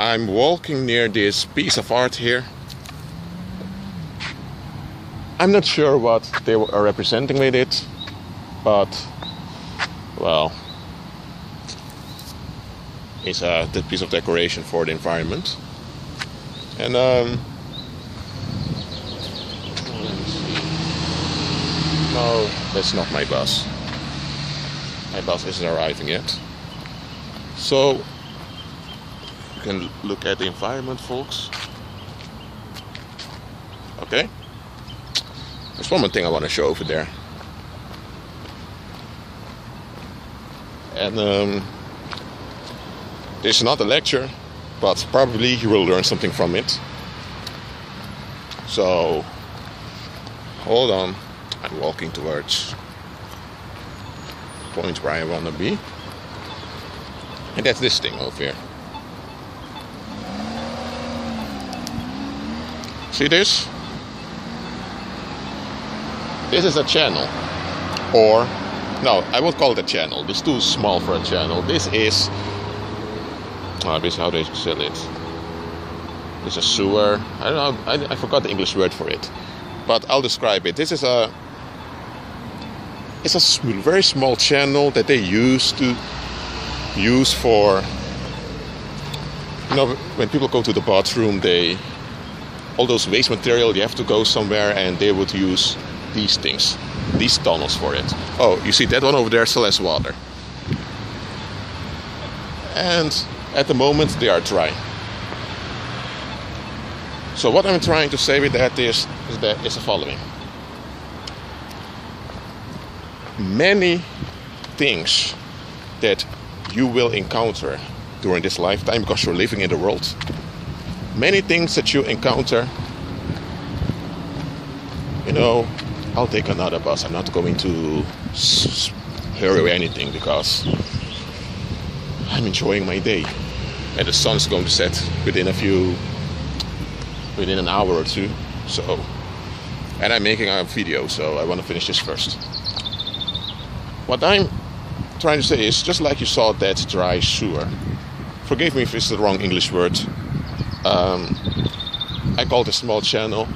I'm walking near this piece of art here. I'm not sure what they are representing with it, but, well, it's a piece of decoration for the environment. And let me see. No, that's not my bus. My bus isn't arriving yet. So you can look at the environment, folks. Okay. There's one more thing I want to show over there. And this is not a lecture, but probably you will learn something from it. So, hold on. I'm walking towards the point where I want to be. And that's this thing over here. See this? This is a channel. Or, no, I won't call it a channel. This is too small for a channel. This is how they sell it. It's a sewer. I don't know. I forgot the English word for it, but I'll describe it. This is it's a very small channel that they use for, you know, when people go to the bathroom, all those waste material, you have to go somewhere, and they would use these things, these tunnels for it. Oh, you see that one over there still has water, and at the moment they are dry. So what I'm trying to say with that is the following. Many things that you will encounter during this lifetime, because you're living in the world, many things that you encounter, you know, I'll take another bus. I'm not going to hurry or anything, because I'm enjoying my day, and the sun's going to set within an hour or two. So, and I'm making a video, so I want to finish this first. What I'm trying to say is, just like you saw that dry sewer, forgive me if it's the wrong English word, I call it a small channel.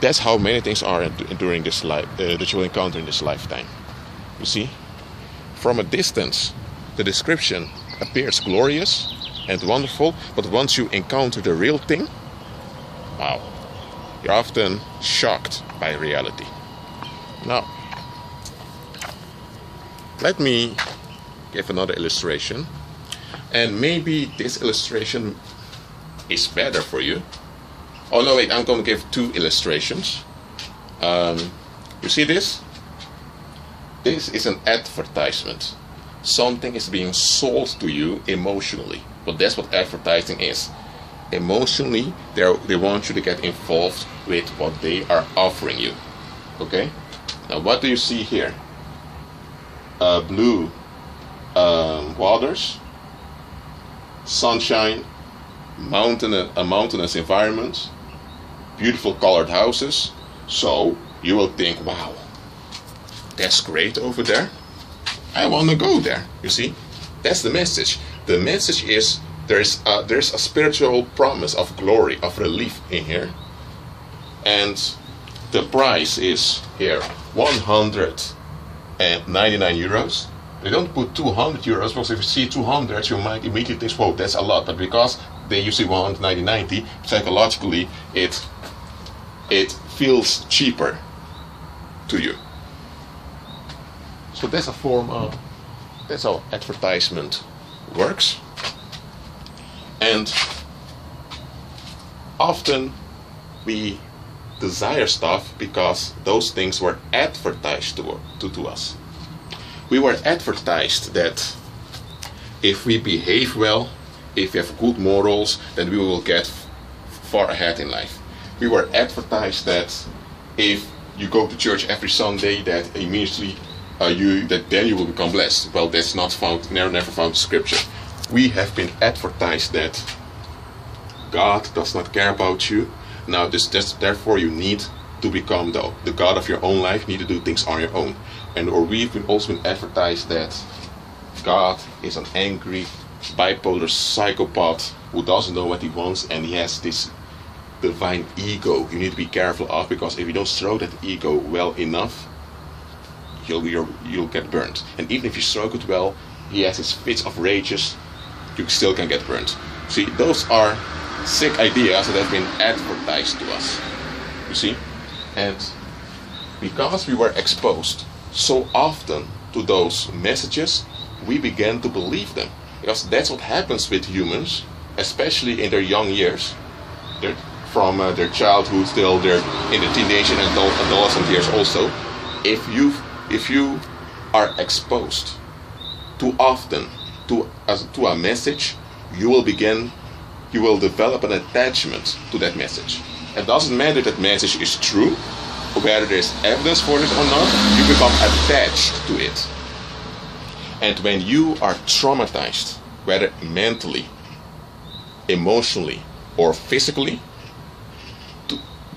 That's how many things are during this life that you will encounter in this lifetime. You see, from a distance, the description appears glorious and wonderful, but once you encounter the real thing, wow, you're often shocked by reality. Now, let me give another illustration, and maybe this illustration is better for you. Oh no, wait, I'm going to give two illustrations. You see this? This is an advertisement. Something is being sold to you emotionally. But that's what advertising is. Emotionally, they want you to get involved with what they are offering you. Okay? Now what do you see here? Blue waters, sunshine, a mountainous environment, beautiful colored houses. So you will think, wow, that's great over there. I want to go there. You see, that's the message. The message is there's a spiritual promise of glory, of relief in here, and the price is here 199 euros. They don't put 200 euros, because if you see 200, you might immediately think, whoa, that's a lot. But because they use 190, psychologically it feels cheaper to you. So that's a form of, that's how advertisement works. And often we desire stuff because those things were advertised to us. We were advertised that if we behave well, if we have good morals, then we will get far ahead in life. We were advertised that if you go to church every Sunday, that immediately then you will become blessed. Well, that's not found, never found in Scripture. We have been advertised that God does not care about you. Now, therefore, you need to become the God of your own life. You need to do things on your own. Or we've also been advertised that God is an angry bipolar psychopath who doesn't know what he wants, and he has this divine ego you need to be careful of, because if you don't stroke that ego well enough, you'll get burned. And even if you stroke it well, he has his fits of rages, you still can get burned. See, those are sick ideas that have been advertised to us, you see. And because we were exposed so often to those messages, we began to believe them. Because that's what happens with humans, especially in their young years. They're from their childhood till they're in the teenage and adolescent years also. If you are exposed too often to a message, you will develop an attachment to that message. It doesn't matter if that message is true, or whether there's evidence for it or not, you become attached to it. And when you are traumatized, whether mentally, emotionally, or physically,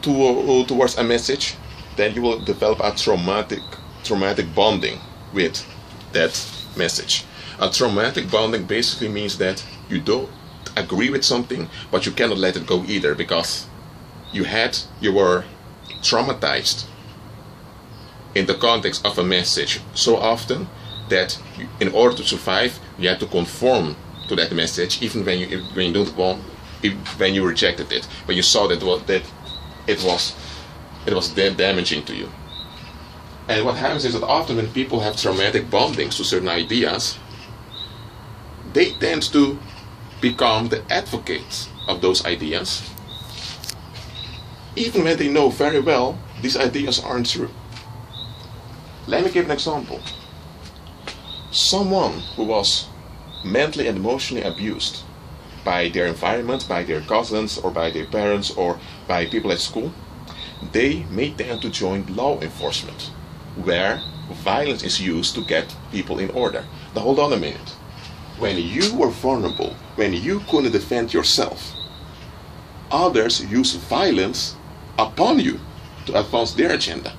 towards a message, then you will develop a traumatic bonding with that message. A traumatic bonding basically means that you don't agree with something, but you cannot let it go either, because you were traumatized in the context of a message so often that in order to survive, you had to conform to that message, even when you rejected it, when you saw that it was damaging to you. And what happens is that often when people have traumatic bondings to certain ideas, they tend to become the advocates of those ideas, even when they know very well these ideas aren't true. Let me give an example. Someone who was mentally and emotionally abused by their environment, by their cousins, or by their parents, or by people at school, they may tend to join law enforcement, where violence is used to get people in order. Now hold on a minute. When you were vulnerable, when you couldn't defend yourself, others use violence upon you to advance their agenda.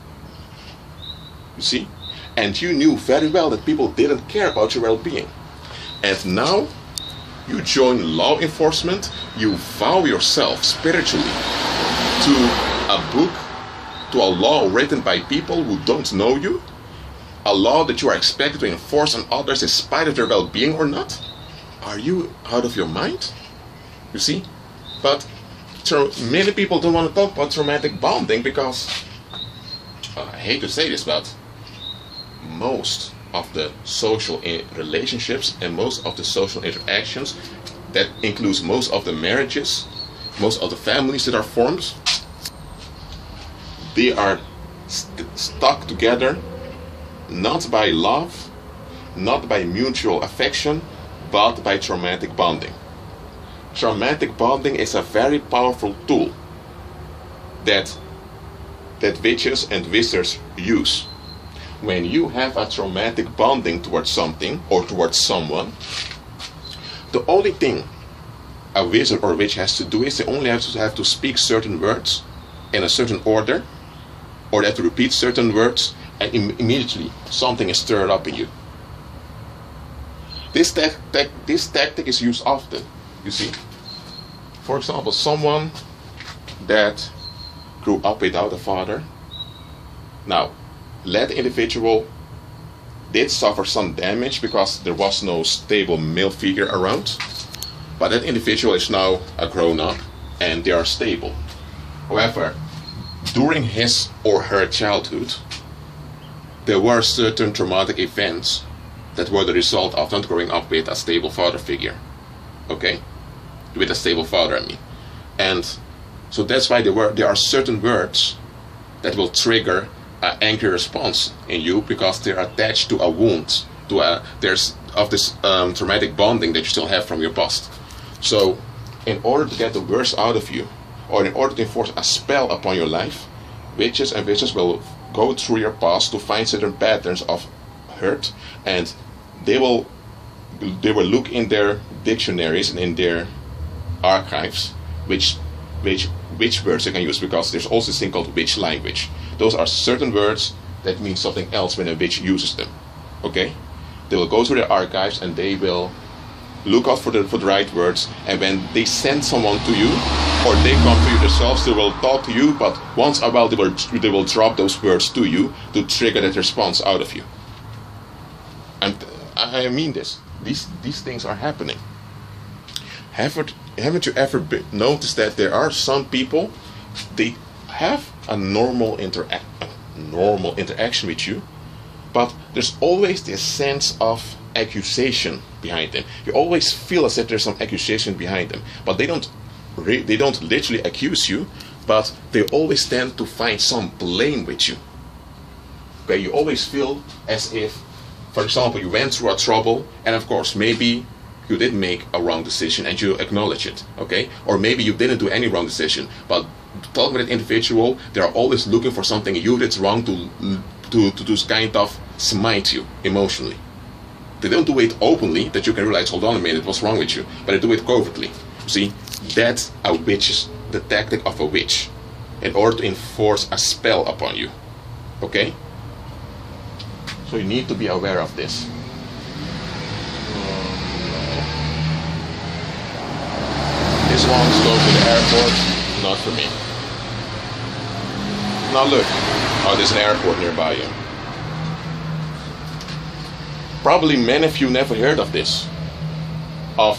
You see? And you knew very well that people didn't care about your well-being. And now you join law enforcement, you vow yourself spiritually to a book, to a law written by people who don't know you, a law that you are expected to enforce on others in spite of their well-being or not? Are you out of your mind? You see? But many people don't want to talk about traumatic bonding because, I hate to say this, but most of the social relationships and most of the social interactions, that includes most of the marriages, most of the families that are formed, they are stuck together not by love, not by mutual affection, but by traumatic bonding. Traumatic bonding is a very powerful tool that witches and wizards use. When you have a traumatic bonding towards something or towards someone, the only thing a wizard or witch has to do is they only have to speak certain words in a certain order, or they have to repeat certain words, and immediately something is stirred up in you. This tactic is used often, you see. For example, someone that grew up without a father. Now, that individual did suffer some damage because there was no stable male figure around, but that individual is now a grown-up and they are stable. However, during his or her childhood, there were certain traumatic events that were the result of not growing up with a stable father figure. Okay? With a stable father, I mean. And so that's why there are certain words that will trigger an angry response in you because they're attached to a wound, to this traumatic bonding that you still have from your past. So, in order to get the worst out of you, or in order to enforce a spell upon your life, witches and wizards will go through your past to find certain patterns of hurt, and they will look in their dictionaries and in their archives which words they can use, because there's also this thing called witch language. Those are certain words that mean something else when a witch uses them. Okay? They will go through their archives and they will look out for the right words, and when they send someone to you, or they come to you themselves, they will talk to you, but once in a while they will drop those words to you to trigger that response out of you. And I mean this. These things are happening. Haven't you ever noticed that there are some people, they have a normal interaction with you, but there's always this sense of accusation behind them. You always feel as if there's some accusation behind them, but they don't literally accuse you, but they always tend to find some blame with you. Okay, you always feel as if, for example, you went through a trouble, and of course maybe you did make a wrong decision and you acknowledge it, okay? Or maybe you didn't do any wrong decision, but talking with an individual, they are always looking for something you did wrong to kind of smite you emotionally. They don't do it openly, that you can realize, hold on a minute, what's wrong with you? But they do it covertly. See, that's the tactic of a witch, in order to enforce a spell upon you, okay? So you need to be aware of this. This one's going to the airport, not for me. Now look, oh, there's an airport nearby you. Probably many of you never heard of this. Of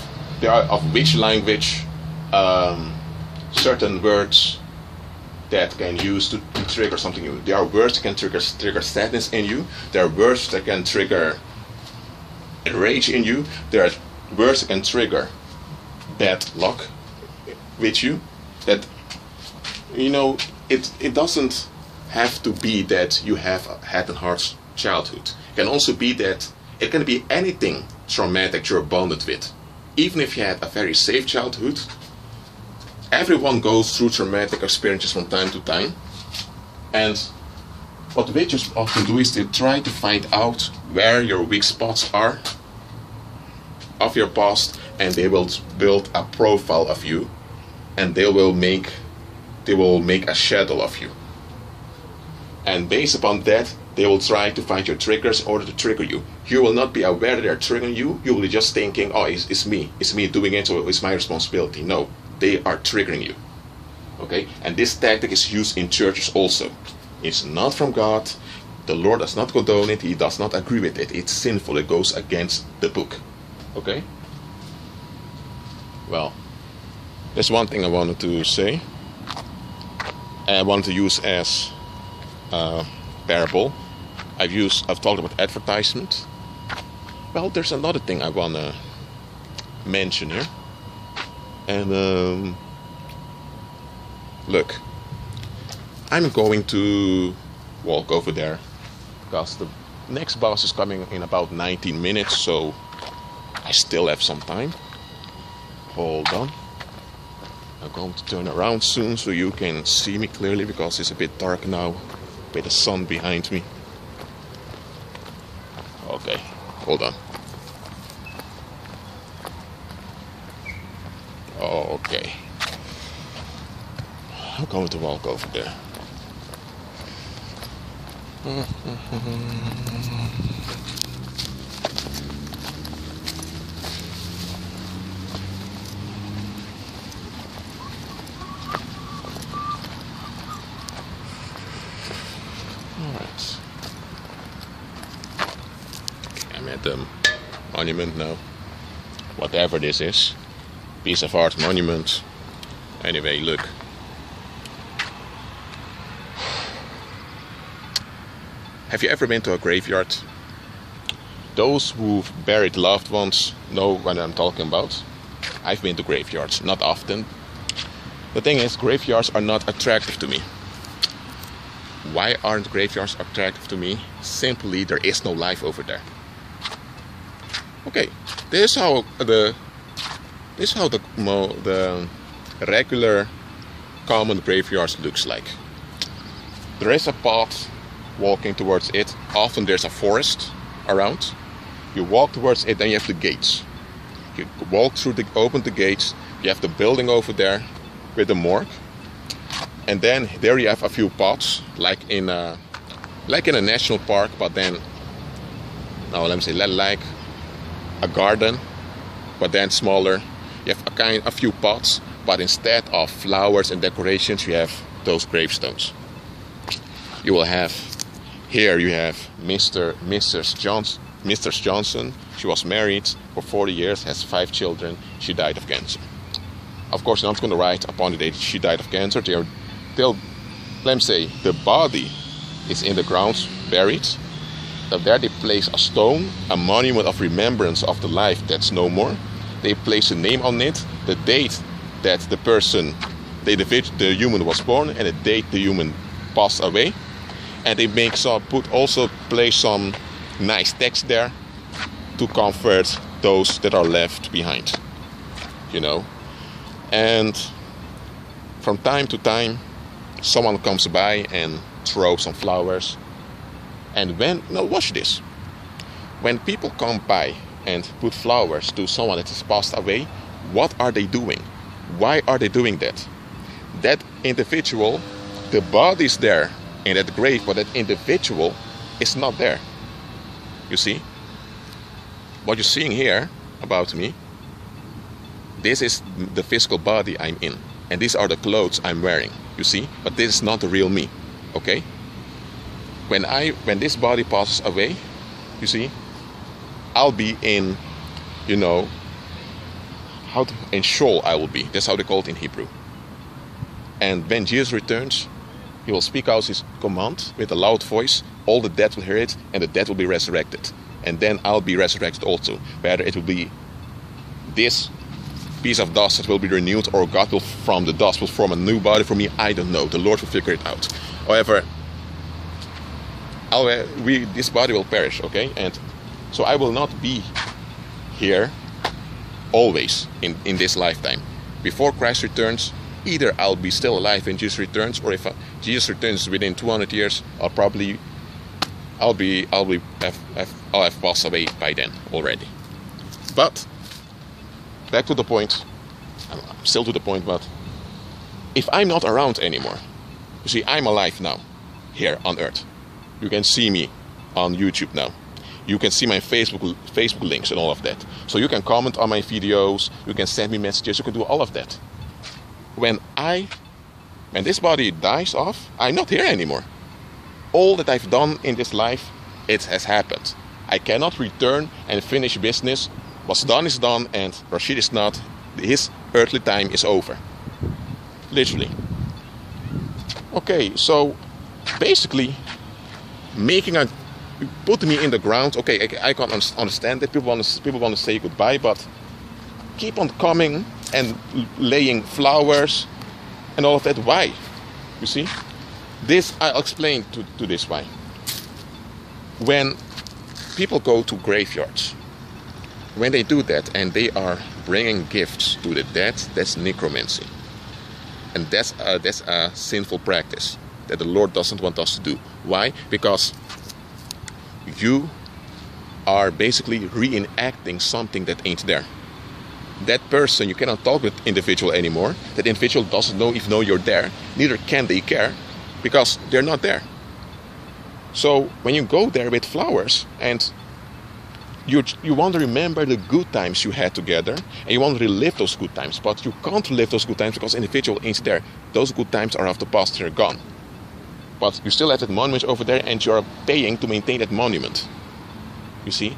which language, certain words that can use to trigger something new. There are words that can trigger sadness in you. There are words that can trigger rage in you. There are words that can trigger bad luck with you. That, you know, it doesn't have to be that you have had a hard childhood. It can also be that it can be anything traumatic you're bonded with. Even if you had a very safe childhood, everyone goes through traumatic experiences from time to time. And what witches often do is they try to find out where your weak spots are of your past, and they will build a profile of you, and they will make a shadow of you. And based upon that, they will try to find your triggers in order to trigger you. You will not be aware that they're triggering you. You will be just thinking, oh, it's me doing it, so it's my responsibility. No, they are triggering you. Okay? And this tactic is used in churches also. It's not from God. The Lord does not condone it. He does not agree with it. It's sinful. It goes against the book. Okay? Well, there's one thing I wanted to say. I wanted to use as a parable. I've talked about advertisement. Well, there's another thing I want to mention here. And look, I'm going to walk over there because the next bus is coming in about 19 minutes, so I still have some time. Hold on. I'm going to turn around soon so you can see me clearly, because it's a bit dark now with the sun behind me. Okay, hold on. Okay. I'm going to walk over there. Alright. I'm at the monument now. Whatever this is. Piece of art monument. Anyway, look. Have you ever been to a graveyard? Those who've buried loved ones know what I'm talking about. I've been to graveyards, not often. The thing is, graveyards are not attractive to me. Why aren't graveyards attractive to me? Simply, there is no life over there. Okay, this is how the regular common graveyards looks like. There is a path walking towards it. Often there's a forest around. You walk towards it, then you have the gates. You walk through open the gates. You have the building over there with the morgue, and then there you have a few paths, like in a national park, but then, no, let me say, like a garden but then smaller. You have a few pots, but instead of flowers and decorations, you have those gravestones. You will have, here you have Mrs. Johnson. She was married for 40 years, has 5 children. She died of cancer. Of course, you're not going to write upon the date she died of cancer. They'll, let me say, the body is in the ground, buried. There they place a stone, a monument of remembrance of the life that's no more. They place a name on it, the date that the person, the human was born, and the date the human passed away. And they place some nice text there to comfort those that are left behind, you know. And from time to time, someone comes by and throws some flowers. And watch this. When people come by and put flowers to someone that has passed away, what are they doing? Why are they doing that? That individual, the body is there in that grave, but that individual is not there. You see? What you're seeing here about me, this is the physical body I'm in. And these are the clothes I'm wearing. You see? But this is not the real me. Okay? When this body passes away, you see, I'll be in, you know, in Sheol I will be. That's how they call it in Hebrew. And when Jesus returns, he will speak out his command with a loud voice. All the dead will hear it, and the dead will be resurrected. And then I'll be resurrected also. Whether it will be this piece of dust that will be renewed, or God will from the dust will form a new body for me, I don't know. The Lord will figure it out. However, this body will perish, okay? And so I will not be here always in this lifetime. Before Christ returns, either I'll be still alive when Jesus returns, or if Jesus returns within 200 years, I'll have passed away by then already. But back to the point. I'm still to the point, but if I'm not around anymore, you see, I'm alive now, here on earth. You can see me on YouTube now. You can see my Facebook links and all of that. So you can comment on my videos, you can send me messages, you can do all of that. When this body dies off, I'm not here anymore. All that I've done in this life, it has happened. I cannot return and finish business. What's done is done, and Rashid is not. His earthly time is over. Literally. Okay, so basically, putting me in the ground. Okay, I can understand that people want to say goodbye, but keep on coming and laying flowers and all of that. Why? You see, this I'll explain to this why. When people go to graveyards, when they do that and they are bringing gifts to the dead, that's necromancy, and that's a sinful practice that the Lord doesn't want us to do. Why? Because you are basically reenacting something that ain't there. That person, you cannot talk with individual anymore. That individual doesn't even know you're there. Neither can they care, because they're not there. So when you go there with flowers and you want to remember the good times you had together, and you want to relive those good times, but you can't relive those good times because individual ain't there. Those good times are of the past, they're gone. But you still have that monument over there, and you are paying to maintain that monument. You see?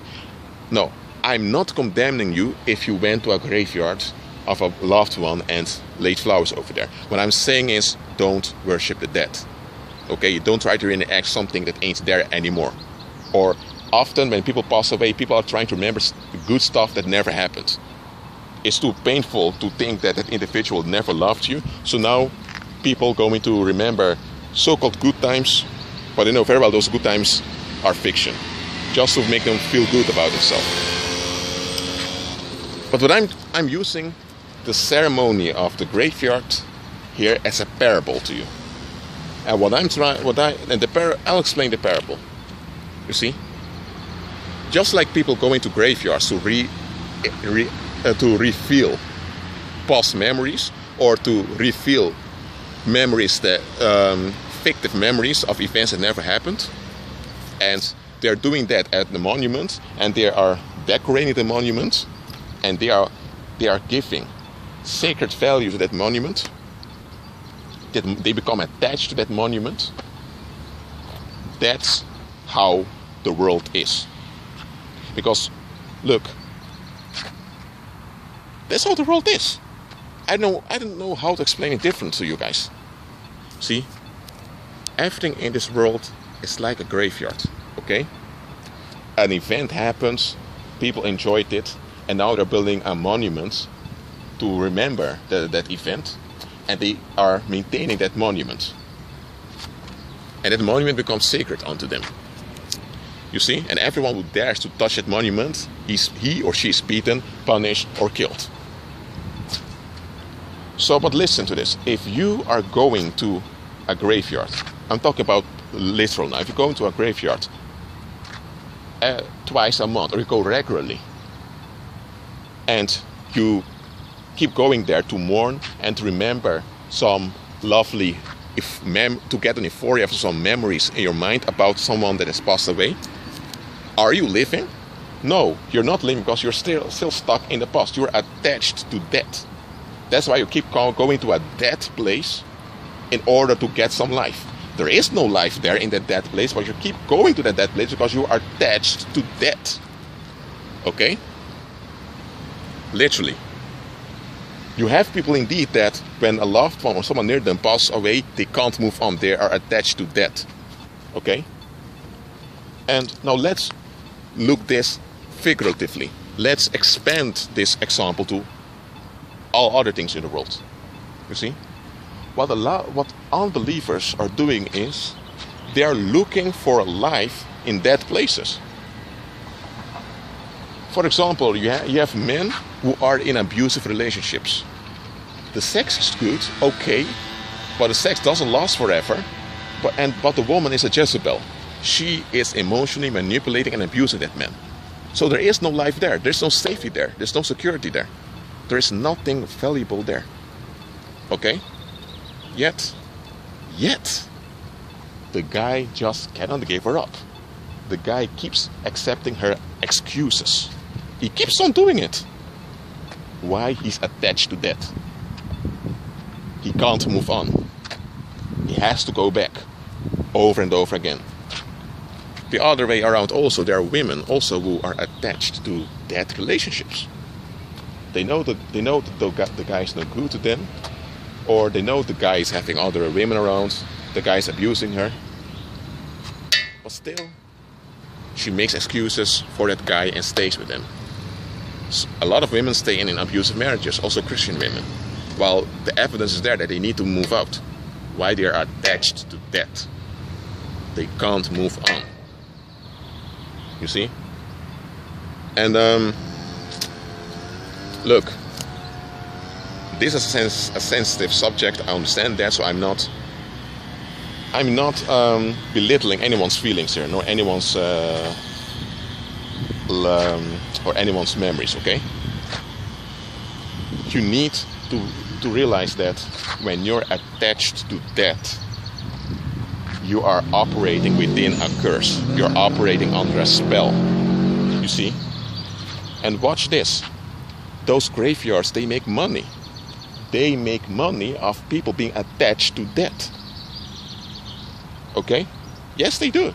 No, I'm not condemning you if you went to a graveyard of a loved one and laid flowers over there. What I'm saying is, don't worship the dead. Okay, you don't try to reenact something that ain't there anymore. Or often when people pass away, people are trying to remember the good stuff that never happened. It's too painful to think that that individual never loved you. So now people going to remember so-called good times, but they know very well those good times are fiction, just to make them feel good about themselves. But what I'm using the ceremony of the graveyard here as a parable to you. And I'll explain the parable. You see, just like people going to graveyards to reveal past memories, or to reveal memories that fictive memories of events that never happened, and they're doing that at the monument, and they are decorating the monument. and they are giving sacred value to that monument, that they become attached to that monument. That's how the world is. Because, look, that's how the world is. I don't know how to explain it different to you guys. See, everything in this world is like a graveyard, okay? An event happens, people enjoyed it, and now they're building a monument to remember that event, and they are maintaining that monument. And that monument becomes sacred unto them. You see? And everyone who dares to touch that monument, he or she is beaten, punished, or killed. So, but listen to this. If you are going to a graveyard, I'm talking about literal now. If you go into a graveyard twice a month, or you go regularly, and you keep going there to mourn and to remember some lovely, to get an euphoria of some memories in your mind about someone that has passed away, are you living? No, you're not living, because you're still stuck in the past. You're attached to death. That's why you keep going to a dead place in order to get some life. There is no life there in that dead place, but you keep going to that dead place because you are attached to death. Okay? Literally. You have people indeed that when a loved one or someone near them passes away, they can't move on. They are attached to death. Okay? And now let's look this figuratively. Let's expand this example to all other things in the world. You see? What unbelievers are doing is they are looking for a life in dead places. For example, you have men who are in abusive relationships. The sex is good, okay, but the sex doesn't last forever. But the woman is a Jezebel. She is emotionally manipulating and abusing that man. So there is no life there. There's no safety there. There's no security there. There is nothing valuable there. Okay? Yet, the guy just cannot give her up. The guy keeps accepting her excuses. He keeps on doing it. Why? He's attached to that. He can't move on. He has to go back over and over again. The other way around also, there are women also who are attached to dead relationships. They know that the guy is no good to them, or they know the guy is having other women around, the guy is abusing her. But still, she makes excuses for that guy and stays with him. A lot of women stay in abusive marriages, also Christian women, while the evidence is there that they need to move out. Why? They are attached to death. They can't move on. You see? And look, this is a sensitive subject. I understand that, so I'm not belittling anyone's feelings here, nor anyone's or anyone's memories. Okay? You need to realize that when you're attached to death, you are operating within a curse. You're operating under a spell. You see? And watch this. Those graveyards, they make money. They make money of people being attached to death. Okay? Yes, they do.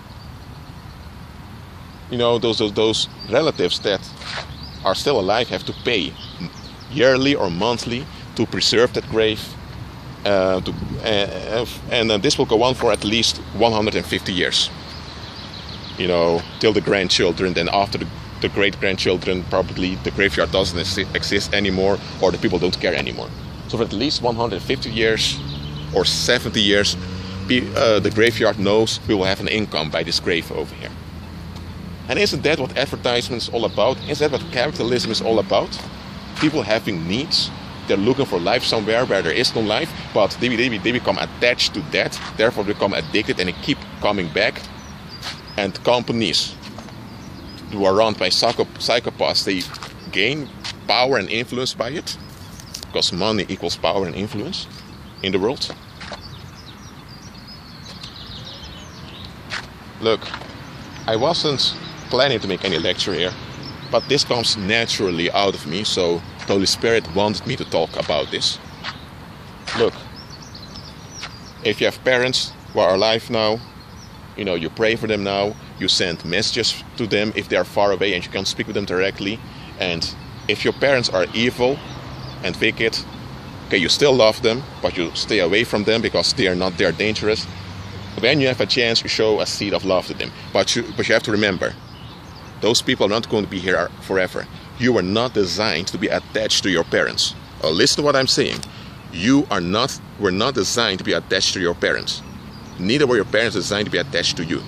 You know, those relatives that are still alive have to pay yearly or monthly to preserve that grave. And this will go on for at least 150 years. You know, till the grandchildren. Then after the great-grandchildren, probably the graveyard doesn't exist anymore, or the people don't care anymore. So for at least 150 years or 70 years, the graveyard knows we will have an income by this grave over here. And isn't that what advertisement is all about? Is that what capitalism is all about? People having needs. They're looking for life somewhere where there is no life, but they become attached to that, therefore become addicted, and they keep coming back. And companies who are run by psychopaths, they gain power and influence by it, because money equals power and influence in the world. Look, I wasn't planning to make any lecture here, but this comes naturally out of me, so the Holy Spirit wanted me to talk about this. Look, if you have parents who are alive now, you know, you pray for them now, you send messages to them if they are far away and you can't speak with them directly. And if your parents are evil and wicked, okay, you still love them, but you stay away from them because they are dangerous. When you have a chance, you show a seed of love to them. But you have to remember, those people are not going to be here forever. You were not designed to be attached to your parents. Listen to what I'm saying. You were not designed to be attached to your parents. Neither were your parents designed to be attached to you.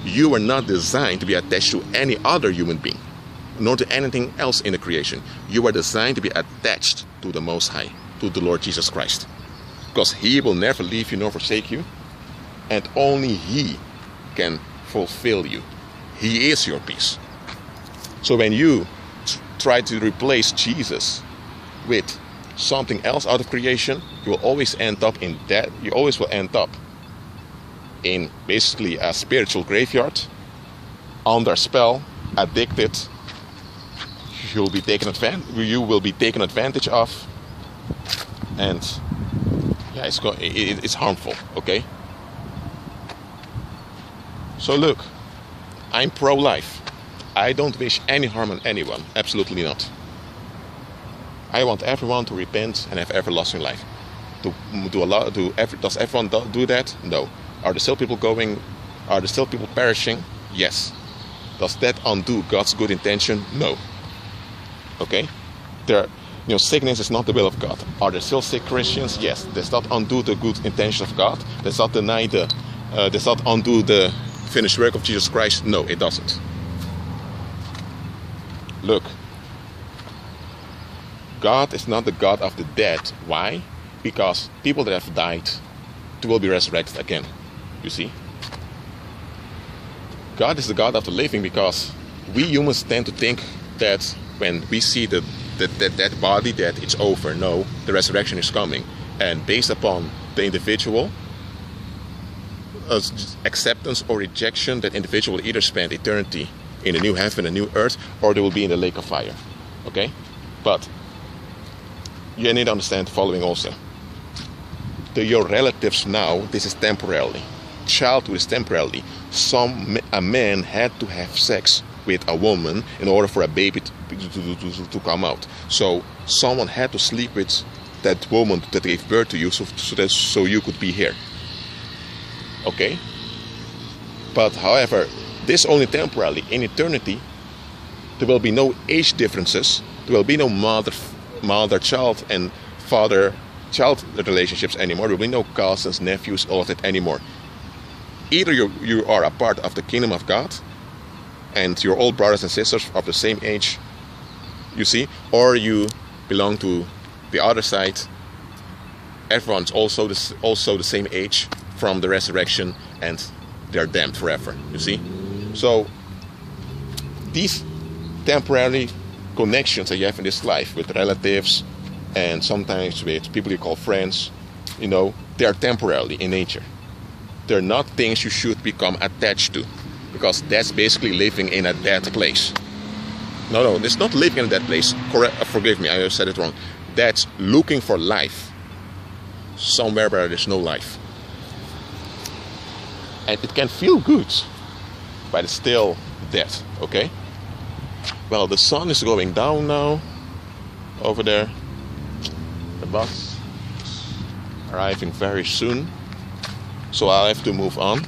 You were not designed to be attached to any other human being, nor to anything else in the creation. You were designed to be attached to the Most High, to the Lord Jesus Christ. Because He will never leave you nor forsake you, and only He can fulfill you. He is your peace. So when you try to replace Jesus with something else out of creation, you will always end up in that. You always will end up in basically a spiritual graveyard, under spell, addicted. You will be taken advantage of, and yeah, it's harmful. Okay. So look, I'm pro-life. I don't wish any harm on anyone. Absolutely not. I want everyone to repent and have everlasting life. Does everyone do that? No. Are there still people going? Are there still people perishing? Yes. Does that undo God's good intention? No. Okay? Sickness is not the will of God. Are there still sick Christians? Yes. Does that undo the good intention of God? Does that does that undo the finished work of Jesus Christ? No, it doesn't. Look, God is not the God of the dead. Why? Because people that have died will be resurrected again. You see? God is the God of the living, because we humans tend to think that when we see that body, that it's over. No, the resurrection is coming. And based upon the individual acceptance or rejection, that individual will either spend eternity in a new heaven, a new earth, or they will be in the lake of fire. Okay? But you need to understand the following also. Your relatives now, this is temporarily. Childhood is temporarily. A man had to have sex with a woman in order for a baby to come out. So someone had to sleep with that woman that gave birth to you, so you could be here. Okay? But however, this only temporarily. In eternity, there will be no age differences. There will be no mother-child and father-child relationships anymore. There will be no cousins, nephews, all of that anymore. Either you are a part of the kingdom of God, and you're all brothers and sisters of the same age, you see, or you belong to the other side. Everyone's also the same age from the resurrection, and they're damned forever, you see. So these temporary connections that you have in this life with relatives and sometimes with people you call friends, they are temporarily in nature. They're not things you should become attached to, because that's basically living in a dead place. No, it's not living in a dead place. Forgive me, I said it wrong. That's looking for life somewhere where there's no life. And it can feel good, but it's still dead, okay? Well, the sun is going down now, over there. The bus is arriving very soon, so I'll have to move on.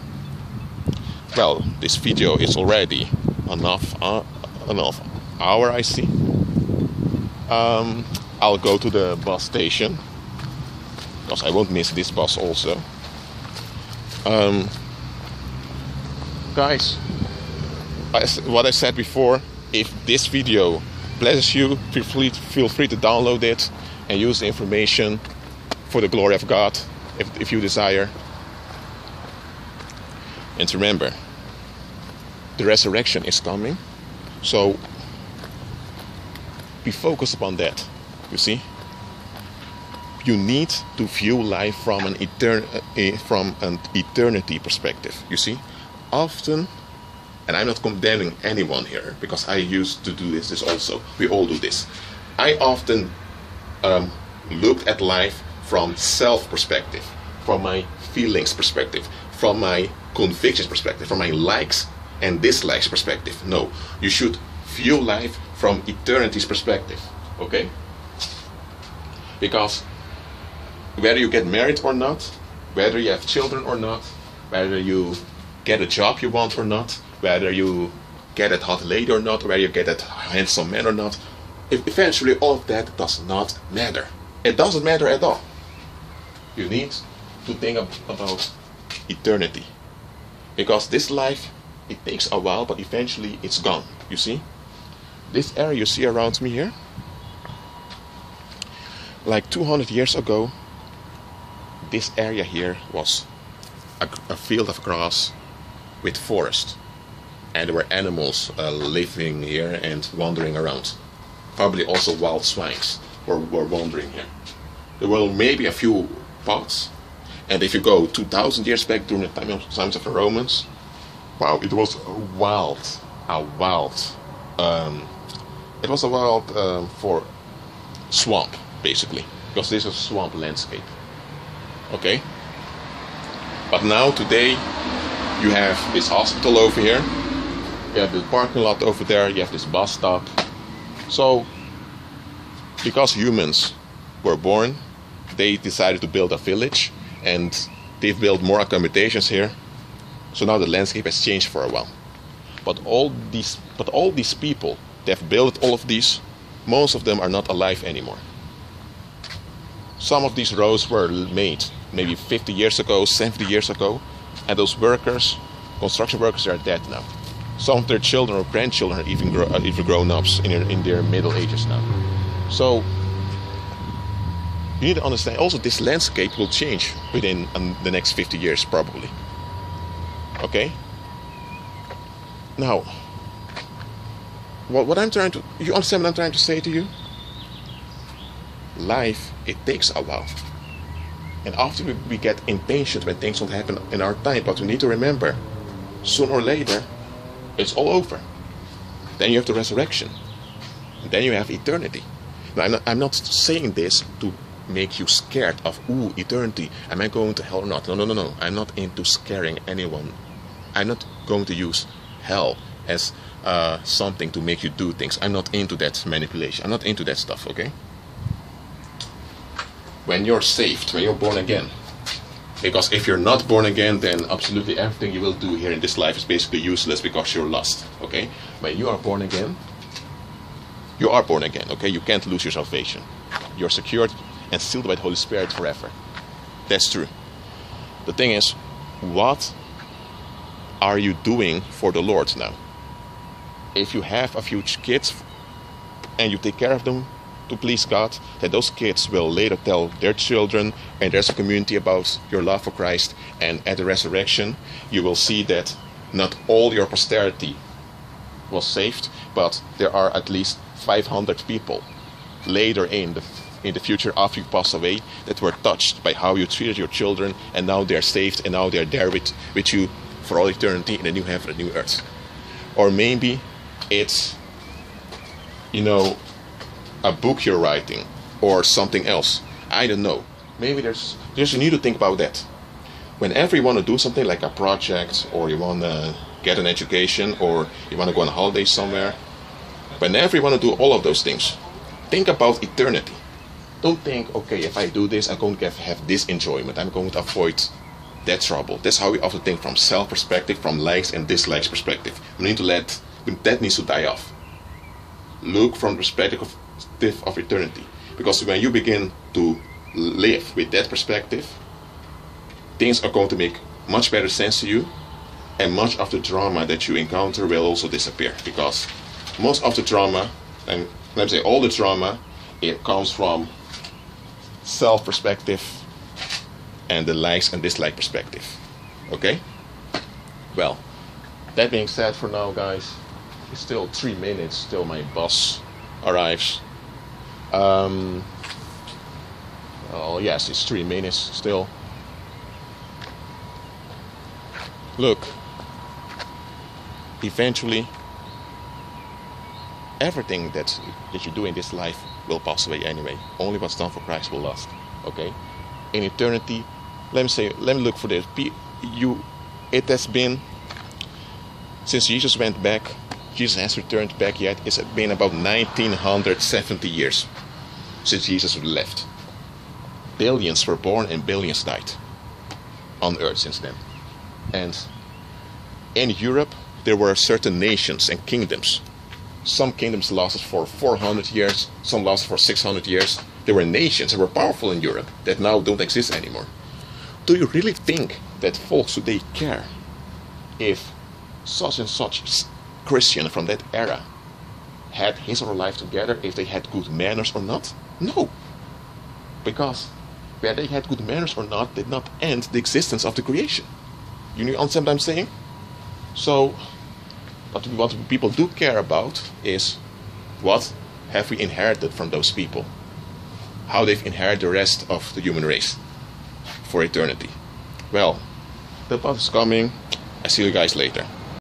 Well, this video is already enough hour, I see. I'll go to the bus station, because I won't miss this bus also. Guys, what I said before, if this video pleases you, feel free to download it and use the information for the glory of God, if you desire. And remember, the resurrection is coming, so be focused upon that. You see, you need to view life from an eternity perspective. You see, often and I'm not condemning anyone here, because I used to do this also. We all do this. I often looked at life from self perspective, from my feelings perspective, from my convictions perspective, from my likes and dislikes perspective. No, you should view life from eternity's perspective, okay? Because whether you get married or not, whether you have children or not, whether you get a job you want or not, whether you get a hot lady or not, whether you get a handsome man or not, eventually all of that does not matter. It doesn't matter at all. You need to think about eternity. Because this life, it takes a while, but eventually it's gone. You see? This area you see around me here, like 200 years ago, this area here was a field of grass with forest. And there were animals living here and wandering around. Probably also wild swines were wandering here. There were maybe a few paths. And if you go 2,000 years back during the times of the Romans, wow, it was for swamp, basically, because this is a swamp landscape. Okay? But now, today, you have this hospital over here, you have the parking lot over there, you have this bus stop. So, because humans were born, they decided to build a village, and they've built more accommodations here. So now the landscape has changed for a while. But all these people that have built all of these, most of them are not alive anymore. Some of these roads were made maybe 50 years ago, 70 years ago, and those workers, construction workers, are dead now. Some of their children or grandchildren are even grown-ups in their middle ages now. So you need to understand also this landscape will change within the next 50 years probably. Okay? Now, what I'm trying to, you understand what I'm trying to say to you? Life, it takes a while. And often we get impatient when things don't happen in our time, but we need to remember, sooner or later, it's all over. Then you have the resurrection. And then you have eternity. Now, I'm not saying this to make you scared of, eternity. Am I going to hell or not? No. I'm not into scaring anyone. I'm not going to use hell as something to make you do things. I'm not into that manipulation. I'm not into that stuff, okay? When you're saved, when you're born again. Because if you're not born again, then absolutely everything you will do here in this life is basically useless because you're lost, okay? When you are born again, okay? You can't lose your salvation. You're secured and sealed by the Holy Spirit forever. That's true. The thing is, what are you doing for the Lord now? If you have a few kids and you take care of them to please God, then those kids will later tell their children and there's a community about your love for Christ, and at the resurrection you will see that not all your posterity was saved, but there are at least 500 people later in the future after you pass away that were touched by how you treated your children, and now they're saved and now they're there with you for all eternity in a new heaven and a new earth. Or maybe it's, a book you're writing or something else. I don't know. Maybe there's you need to think about that. Whenever you want to do something like a project, or you want to get an education, or you want to go on a holiday somewhere, whenever you want to do all of those things, think about eternity. Don't think, okay, if I do this, I'm going to have this enjoyment. I'm going to avoid that trouble. That's how we often think, from self perspective, from likes and dislikes perspective. We need to that needs to die off. Look from the perspective of eternity. Because when you begin to live with that perspective, things are going to make much better sense to you, and much of the drama that you encounter will also disappear. Because most of the drama, and let me say all the drama, it comes from self perspective and the likes and dislike perspective. Okay? Well, that being said, for now, guys, it's still 3 minutes till my bus arrives. Oh yes, it's 3 minutes still. Look, eventually everything that you do in this life will pass away anyway. Only what's done for Christ will last. Okay? In eternity, let me look for this. It has been, since Jesus went back, Jesus has returned back yet, it's been about 1970 years since Jesus left. Billions were born and billions died on earth since then. And in Europe, there were certain nations and kingdoms. Some kingdoms lasted for 400 years, some lasted for 600 years. There were nations that were powerful in Europe that now don't exist anymore. Do you really think that folks today care if such and such Christian from that era had his or her life together, if they had good manners or not? No. Because whether they had good manners or not did not end the existence of the creation. You understand what I'm saying? So, what people do care about is what have we inherited from those people? How they've inherited the rest of the human race for eternity. Well, the bus is coming. I see you guys later.